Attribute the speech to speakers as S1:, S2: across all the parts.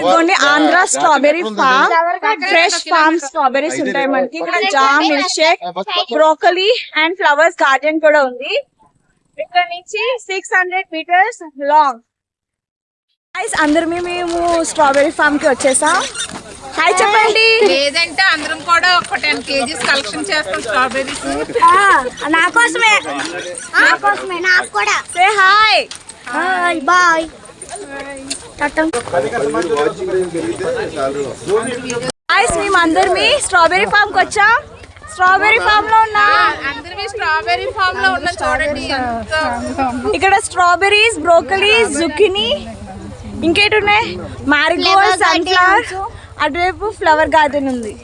S1: ఇదిగోండి Andhra strawberry farm, fresh farm strawberries ఉంటాయి మనకి ఇక్కడ. Jam, milk shake, broccoli and flowers garden కూడా ఉంది. ఇక్కడ నుంచి 600 meters లాంగ్. అందరు మేము స్ట్రాబెరీ ఫామ్ కి వచ్చేసాం. హాయ్ చెప్పండి.
S2: లేదంటే అందరం కూడా ఒక 10 kgs కలెక్షన్ చేస్తాం స్ట్రాబెరీస్.
S1: నా కోసమే నాకు కూడా. Say hi. Hi bye. మేమందరమీ స్ట్రాబెరీ ఫామ్ కి వచ్చాం. స్ట్రాబెరీ ఫామ్ లో ఉన్నా
S2: స్ట్రాబెరీ ఫామ్ లో ఉన్న చూడండి.
S1: ఇక్కడ స్ట్రాబెరీస్, బ్రోకలీ, జుకినీ, ఇంకేటి ఉన్నాయి, మ్యారీగోల్డ్, సన్ఫ్లవర్, అటువైపు ఫ్లవర్ గార్డెన్ ఉంది.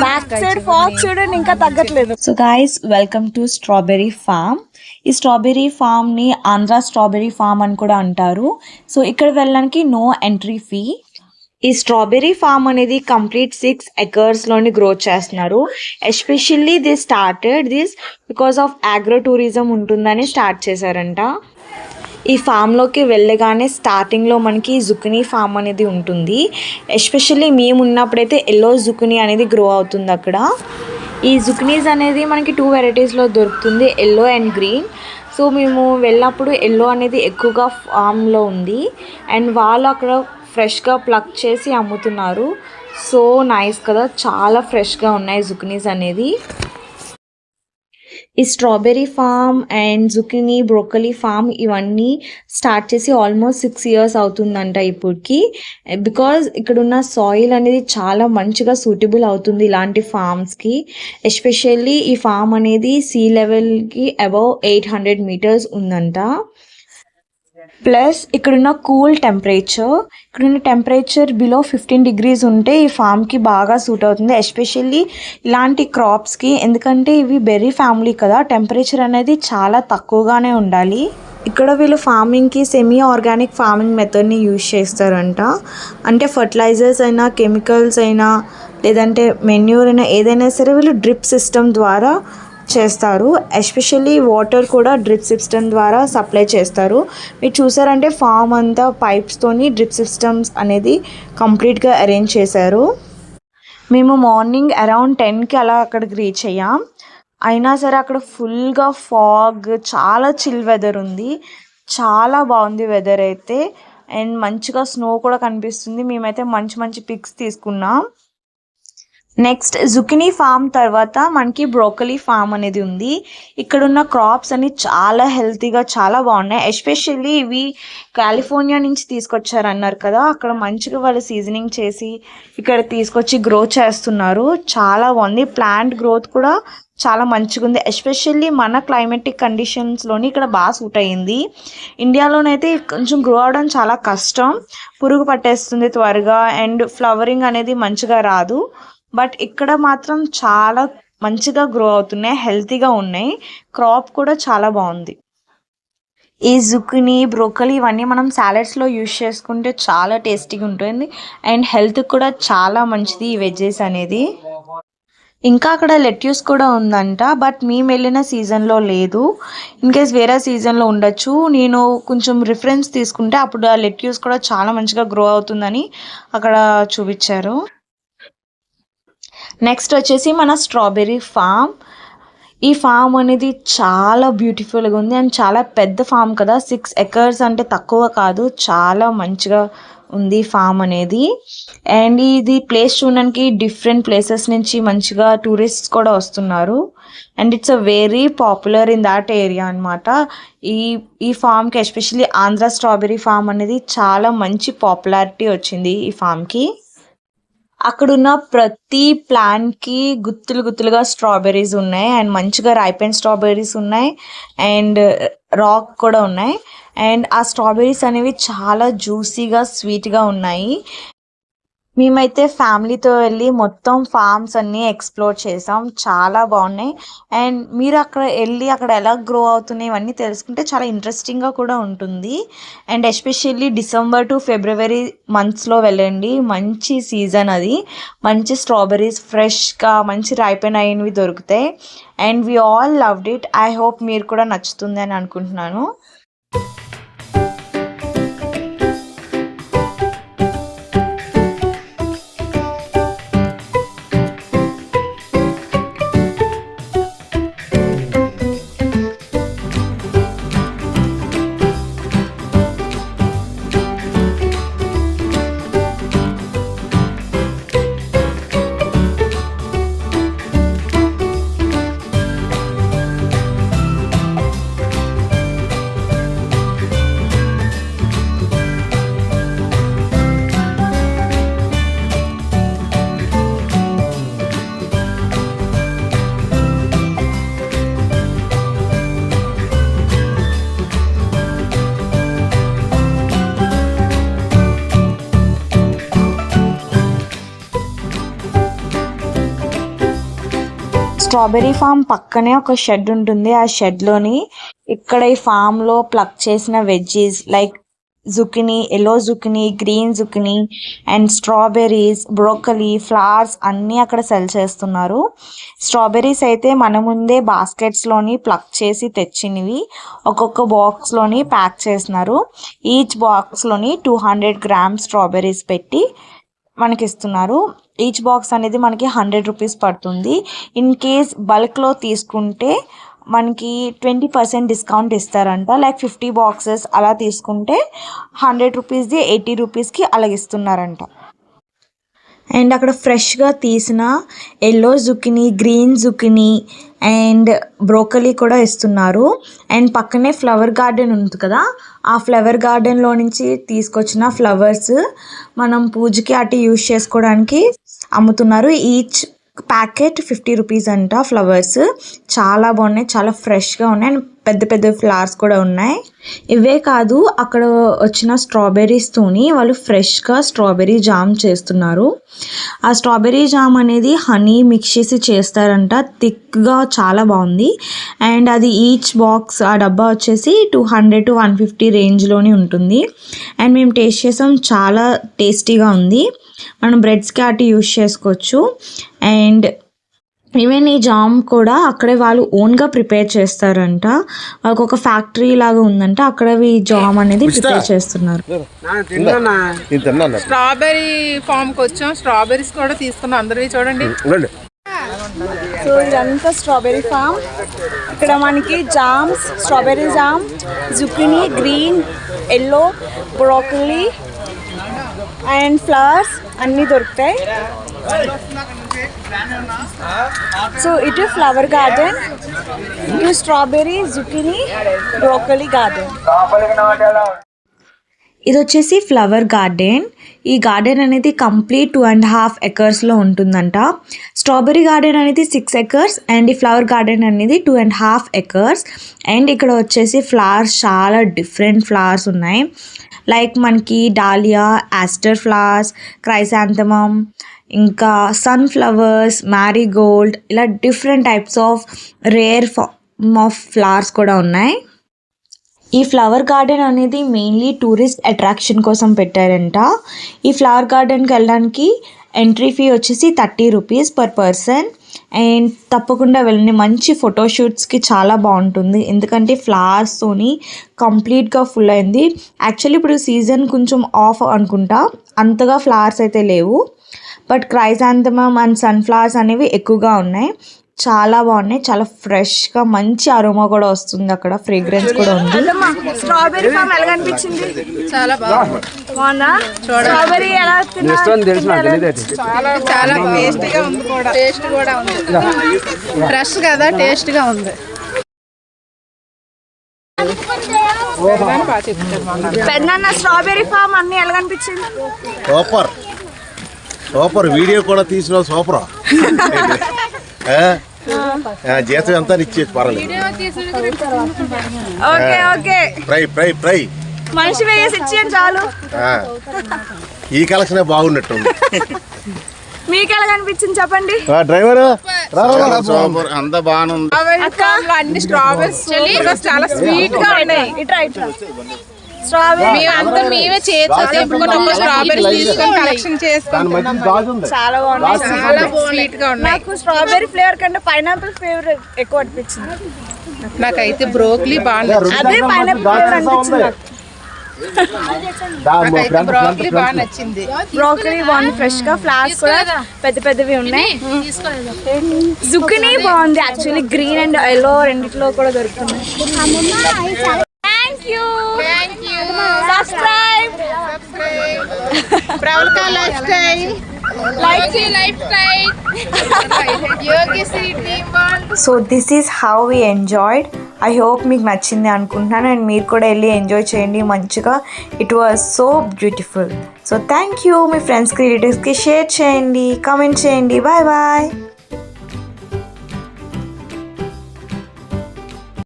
S1: బ్యాక్ సైడ్ ఫాగ్ చూడండి ఇంకా తగ్గట్లేదు.
S3: So guys, welcome to strawberry farm. ఈ స్ట్రాబెరీ ఫామ్ ని ఆంధ్ర స్ట్రాబెరీ ఫామ్ అని కూడా అంటారు. సో ఇక్కడ వెళ్ళడానికి నో ఎంట్రీ ఫీ. ఈ స్ట్రాబెరీ ఫామ్ అనేది కంప్లీట్ 6 acres లోని గ్రో చేస్తున్నారు. Especially the started this because of agro tourism ఉంటుందని స్టార్ట్ చేశారంట. ఈ ఫామ్లోకి వెళ్ళగానే స్టార్టింగ్లో మనకి జుకినీ ఫామ్ అనేది ఉంటుంది. ఎస్పెషల్లీ మేము ఉన్నప్పుడైతే ఎల్లో జుకినీ అనేది గ్రో అవుతుంది అక్కడ. ఈ జుకినీస్ అనేది మనకి 2 varieties-లో దొరుకుతుంది, ఎల్లో అండ్ గ్రీన్. సో మేము వెళ్ళినప్పుడు ఎల్లో అనేది ఎక్కువగా ఫామ్లో ఉంది అండ్ వాళ్ళు అక్కడ ఫ్రెష్గా ప్లక్ చేసి అమ్ముతున్నారు. సో నైస్ కదా, చాలా ఫ్రెష్గా ఉన్నాయి జుకినీస్ అనేది. ఈ strawberry farm and zucchini, broccoli farm ఇవన్నీ స్టార్ట్ చేసి ఆల్మోస్ట్ 6 years అవుతుందంట ఇప్పటికి. బికాజ్ ఇక్కడున్న సాయిల్ అనేది చాలా మంచిగా సూటబుల్ అవుతుంది ఇలాంటి ఫామ్స్కి. ఎస్పెషల్లీ ఈ ఫామ్ అనేది సీ లెవెల్కి అబౌవ్ 800 meters ఉందంట. ప్లస్ ఇక్కడున్న కూల్ టెంపరేచర్, ఇక్కడున్న టెంపరేచర్ బిలో 15 degrees ఉంటే ఈ ఫామ్కి బాగా సూట్ అవుతుంది, ఎస్పెషల్లీ ఇలాంటి క్రాప్స్కి. ఎందుకంటే ఇవి బెర్రీ ఫ్యామిలీ కదా, టెంపరేచర్ అనేది చాలా తక్కువగానే ఉండాలి. ఇక్కడ వీళ్ళు ఫార్మింగ్కి సెమీ ఆర్గానిక్ ఫార్మింగ్ మెథడ్ని యూజ్ చేస్తారంట. అంటే ఫర్టిలైజర్స్ అయినా, కెమికల్స్ అయినా, లేదంటే మెన్యూర్ అయినా, ఏదైనా సరే వీళ్ళు డ్రిప్ సిస్టమ్ ద్వారా చేస్తారు. ఎస్పెషల్లీ వాటర్ కూడా డ్రిప్ సిస్టమ్ ద్వారా సప్లై చేస్తారు. మీరు చూసారంటే ఫామ్ అంతా పైప్స్తోని డ్రిప్ సిస్టమ్స్ అనేది కంప్లీట్గా అరేంజ్ చేశారు. మేము మార్నింగ్ అరౌండ్ 10కి అలా అక్కడికి రీచ్ అయ్యాం. అయినా సరే అక్కడ ఫుల్గా ఫాగ్, చాలా చిల్ వెదర్ ఉంది. చాలా బాగుంది వెదర్ అయితే అండ్ మంచిగా స్నో కూడా కనిపిస్తుంది. మేమైతే మంచి పిక్స్ తీసుకున్నాం. నెక్స్ట్ జుకినీ ఫామ్ తర్వాత మనకి బ్రోకలీ ఫామ్ అనేది ఉంది. ఇక్కడున్న క్రాప్స్ అన్ని చాలా హెల్తీగా చాలా బాగున్నాయి. ఎస్పెషల్లీ ఇవి కాలిఫోర్నియా నుంచి తీసుకొచ్చారు అన్నారు కదా, అక్కడ మంచిగా వాళ్ళు సీజనింగ్ చేసి ఇక్కడ తీసుకొచ్చి గ్రో చేస్తున్నారు. చాలా బాగుంది. ప్లాంట్ గ్రోత్ కూడా చాలా మంచిగా ఉంది. ఎస్పెషల్లీ మన క్లైమేటిక్ కండిషన్స్లోని ఇక్కడ బాగా సూట్ అయ్యింది. ఇండియాలోనైతే కొంచెం గ్రో అవడం చాలా కష్టం, పురుగు పట్టేస్తుంది త్వరగా అండ్ ఫ్లవరింగ్ అనేది మంచిగా రాదు. బట్ ఇక్కడ మాత్రం చాలా మంచిగా గ్రో అవుతున్నాయి, హెల్తీగా ఉన్నాయి. క్రాప్ కూడా చాలా బాగుంది. ఈ జుకినీ, బ్రోకలీ ఇవన్నీ మనం సాలెడ్స్లో యూజ్ చేసుకుంటే చాలా టేస్టీగా ఉంటుంది అండ్ హెల్త్ కూడా చాలా మంచిది ఈ వెజ్జెస్ అనేది. ఇంకా అక్కడ లెట్యూస్ కూడా ఉందంట, బట్ మేము వెళ్ళిన సీజన్లో లేదు. ఇన్కేస్ వేరే సీజన్లో ఉండొచ్చు. నేను కొంచెం రిఫరెన్స్ తీసుకుంటే అప్పుడు ఆ లెట్యూస్ కూడా చాలా మంచిగా గ్రో అవుతుందని అక్కడ చూపించారు. నెక్స్ట్ వచ్చేసి మన స్ట్రాబెరీ ఫామ్. ఈ ఫామ్ అనేది చాలా బ్యూటిఫుల్గా ఉంది అండ్ చాలా పెద్ద ఫామ్ కదా, 6 acres అంటే తక్కువ కాదు, చాలా మంచిగా ఉంది ఫామ్ అనేది. అండ్ ఇది ప్లేస్ చూడడానికి డిఫరెంట్ ప్లేసెస్ నుంచి మంచిగా టూరిస్ట్స్ కూడా వస్తున్నారు and it's a very popular in that area అనమాట. ఈ ఫామ్కి ఎస్పెషల్లీ ఆంధ్ర స్ట్రాబెరీ ఫామ్ అనేది చాలా మంచి పాపులారిటీ వచ్చింది ఈ ఫామ్కి. అక్కడున్న ప్రతి ప్లాంట్కి గుత్తులుగా స్ట్రాబెర్రీస్ ఉన్నాయి అండ్ మంచిగా రైపెన్ స్ట్రాబెర్రీస్ ఉన్నాయి అండ్ రాక్ కూడా ఉన్నాయి. అండ్ ఆ స్ట్రాబెర్రీస్ అనేవి చాలా జ్యూసీగా, స్వీట్గా ఉన్నాయి. మేమైతే ఫ్యామిలీతో వెళ్ళి మొత్తం ఫార్మ్స్ అన్నీ ఎక్స్ప్లోర్ చేసాం, చాలా బాగున్నాయి. అండ్ మీరు అక్కడ వెళ్ళి అక్కడ ఎలా గ్రో అవుతున్నాయి ఇవన్నీ తెలుసుకుంటే చాలా ఇంట్రెస్టింగ్గా కూడా ఉంటుంది. అండ్ ఎస్పెషల్లీ డిసెంబర్ టు ఫిబ్రవరి మంత్స్లో వెళ్ళండి, మంచి సీజన్ అది. మంచి స్ట్రాబెర్రీస్ ఫ్రెష్గా మంచి రైపెన్ అయినవి దొరుకుతాయి and we all loved it. I hope మీరు కూడా నచ్చుతుంది అని అనుకుంటున్నాను. స్ట్రాబెర్రీ ఫామ్ పక్కనే ఒక షెడ్ ఉంటుంది. ఆ షెడ్లోని ఇక్కడ ఈ ఫామ్లో ప్లక్ చేసిన veggies like zucchini, yellow zucchini, green zucchini and strawberries, broccoli, flowers అన్నీ అక్కడ సెల్ చేస్తున్నారు. స్ట్రాబెర్రీస్ అయితే మన ముందే బాస్కెట్స్లోని ప్లక్ చేసి తెచ్చినవి ఒక్కొక్క బాక్స్లోని ప్యాక్ చేస్తున్నారు. ఈచ్ బాక్స్లోని 200 grams స్ట్రాబెర్రీస్ పెట్టి మనకి ఇస్తున్నారు. ఈచ్ బాక్స్ అనేది మనకి 100 రూపీస్ పడుతుంది. ఇన్ కేస్ బల్క్లో తీసుకుంటే మనకి 20% డిస్కౌంట్ ఇస్తారంట. లైక్ 50 boxes అలా తీసుకుంటే 100 రూపీస్ది 80 రూపీస్కి అలాగ ఇస్తున్నారంట. అండ్ అక్కడ ఫ్రెష్గా తీసిన yellow zucchini, green zucchini and broccoli కూడా ఇస్తున్నారు. అండ్ పక్కనే ఫ్లవర్ గార్డెన్ ఉంది కదా, ఆ ఫ్లవర్ గార్డెన్లో నుంచి తీసుకొచ్చిన ఫ్లవర్స్ మనం పూజకి అటు యూజ్ చేసుకోవడానికి అమ్ముతున్నారు. ఈచ్ ప్యాకెట్ 50 రూపీస్ అంట. ఫ్లవర్స్ చాలా బాగున్నాయి, చాలా ఫ్రెష్గా ఉన్నాయి అండ్ పెద్ద పెద్ద ఫ్లవర్స్ కూడా ఉన్నాయి. ఇవే కాదు, అక్కడ వచ్చిన స్ట్రాబెర్రీస్తోని వాళ్ళు ఫ్రెష్గా స్ట్రాబెర్రీ జామ్ చేస్తున్నారు. ఆ స్ట్రాబెర్రీ జామ్ అనేది హనీ మిక్స్ చేసి చేస్తారంట. థిక్గా చాలా బాగుంది. అండ్ అది ఈచ్ బాక్స్ ఆ డబ్బా వచ్చేసి 200 to 150 రేంజ్లోనే ఉంటుంది. అండ్ మేము టేస్ట్ చేసాం, చాలా టేస్టీగా ఉంది. మనం బ్రెడ్స్కి అటు యూస్ చేసుకోవచ్చు. అండ్ ఈవెన్ ఈ జామ్ కూడా అక్కడే వాళ్ళు ఓన్గా ప్రిపేర్ చేస్తారంట. వాళ్ళకి ఒక ఫ్యాక్టరీ లాగా ఉందంట, అక్కడ ఈ జామ్ అనేది ప్రిపేర్ చేస్తున్నారు.
S2: స్ట్రాబెర్రీ ఫామ్కి వచ్చాం, స్ట్రాబెర్రీస్ కూడా తీసుకున్నాం. అందరివి చూడండి.
S1: సో ఇదంతా స్ట్రాబెర్రీ ఫామ్. ఇక్కడ మనకి jams, strawberry jam, zucchini, green, yellow, broccoli and flowers అన్నీ దొరుకుతాయి. సో ఇటు ఫ్లవర్ గార్డెన్, ఇటు స్ట్రాబెర్రీ, జుకినీ, బ్రోకలీ గార్డెన్.
S3: ఇది వచ్చేసి ఫ్లవర్ గార్డెన్. ఈ గార్డెన్ అనేది కంప్లీట్ 2.5 acresలో ఉంటుందంట. స్ట్రాబెర్రీ గార్డెన్ అనేది 6 acres అండ్ ఈ ఫ్లవర్ గార్డెన్ అనేది 2.5 acres. అండ్ ఇక్కడ వచ్చేసి ఫ్లవర్స్ చాలా డిఫరెంట్ ఫ్లవర్స్ ఉన్నాయి. లైక్ మనకి డాలియా, ఆస్టర్ ఫ్లవర్స్, క్రైసాంథమమ్, ఇంకా సన్ఫ్లవర్స్, మ్యారీగోల్డ్, ఇలా different types of rare form of flowers కూడా ఉన్నాయి. ఈ ఫ్లవర్ గార్డెన్ అనేది మెయిన్లీ టూరిస్ట్ అట్రాక్షన్ కోసం పెట్టారంట. ఈ ఫ్లవర్ గార్డెన్కి వెళ్ళడానికి ఎంట్రీ ఫీ వచ్చేసి 30 రూపీస్ పర్ పర్సన్. అండ్ తప్పకుండా వెళ్ళండి, మంచి ఫోటోషూట్స్కి చాలా బాగుంటుంది. ఎందుకంటే ఫ్లవర్స్తోని కంప్లీట్గా ఫుల్ అయింది. యాక్చువల్లీ ఇప్పుడు సీజన్ కొంచెం ఆఫ్ అనుకుంటా, అంతగా ఫ్లవర్స్ అయితే లేవు. బట్ క్రైసాంథమమ్ అండ్ సన్ఫ్లవర్స్ అనేవి ఎక్కువగా ఉన్నాయి. చాలా బాగున్నాయి, చాలా ఫ్రెష్గా మంచి అరోమా కూడా వస్తుంది. అక్కడ ఫ్రేగ్రెన్స్ కూడా ఉంది.
S1: స్ట్రాబెర్రీ ఫామ్ ఎలా కనిపించింది?
S2: చాలా బాగుంది.
S1: స్ట్రాబెర్రీ ఎలా
S2: చాలా టేస్టీగా ఉంది కూడా. టేస్ట్ కూడా ఉంది, ఫ్రెష్ కదా, టేస్ట్గా ఉంది.
S1: పెద్దన్న స్ట్రాబెర్రీ ఫామ్ అన్ని ఎలా కనిపించింది?
S4: Super super. వీడియో కూడా తీసిన సూపర్. జీతం ఎంత ఇచ్చేది పర్వాలేదు.
S1: Okay okay,
S4: fry fry fry
S1: మనిషి వేసి ఇచ్చేయండి చాలు.
S4: ఈ కలెక్షన్ బాగున్నట్టుంది.
S1: మీకు ఎలా కనిపించింది చెప్పండి.
S4: డ్రైవర్
S5: అంత బాగుంది.
S2: అన్ని స్ట్రాబెర్రీస్ చాలా స్వీట్ గా ఉన్నాయి.
S1: ఇట్రా ఇట్రా.
S2: మేమే స్ట్రాబెర్రీస్ తీసుకొని కలెక్షన్ చేసుకుంటాం.
S1: చాలా బాగున్నాయి,
S2: చాలా స్వీట్ గా ఉన్నాయి.
S1: నాకు స్ట్రాబెర్రీ ఫ్లేవర్ కంటే పైనాపిల్ ఫ్లేవర్ ఎక్కువ అనిపించింది.
S2: నాకైతే బ్రోకలీ బాగా
S1: అదే పైనాపిల్ ఫ్లేవర్ అనిపించింది.
S2: నాకైతే బ్రోకలీ బాగా నచ్చింది.
S1: బ్రోకలీ బాగుంది, ఫ్రెష్ గా. ఫ్లవర్స్ కూడా పెద్ద పెద్దవి ఉన్నాయి. జుకినీ బాగుంది. యాక్చువల్లీ గ్రీన్ అండ్ ఎల్లో రెండిట్లో కూడా దొరుకుతున్నాయి. Subscribe.
S2: Pravalika Lifestyle.
S3: So this is how we enjoyed. I hope మీకు నచ్చింది అనుకుంటున్నాను. అండ్ మీరు కూడా వెళ్ళి ఎంజాయ్ చేయండి మంచిగా. It was so beautiful. So thank you. మీ ఫ్రెండ్స్కి, రిలేటివ్స్కి షేర్ చేయండి, కామెంట్ చేయండి. Bye bye.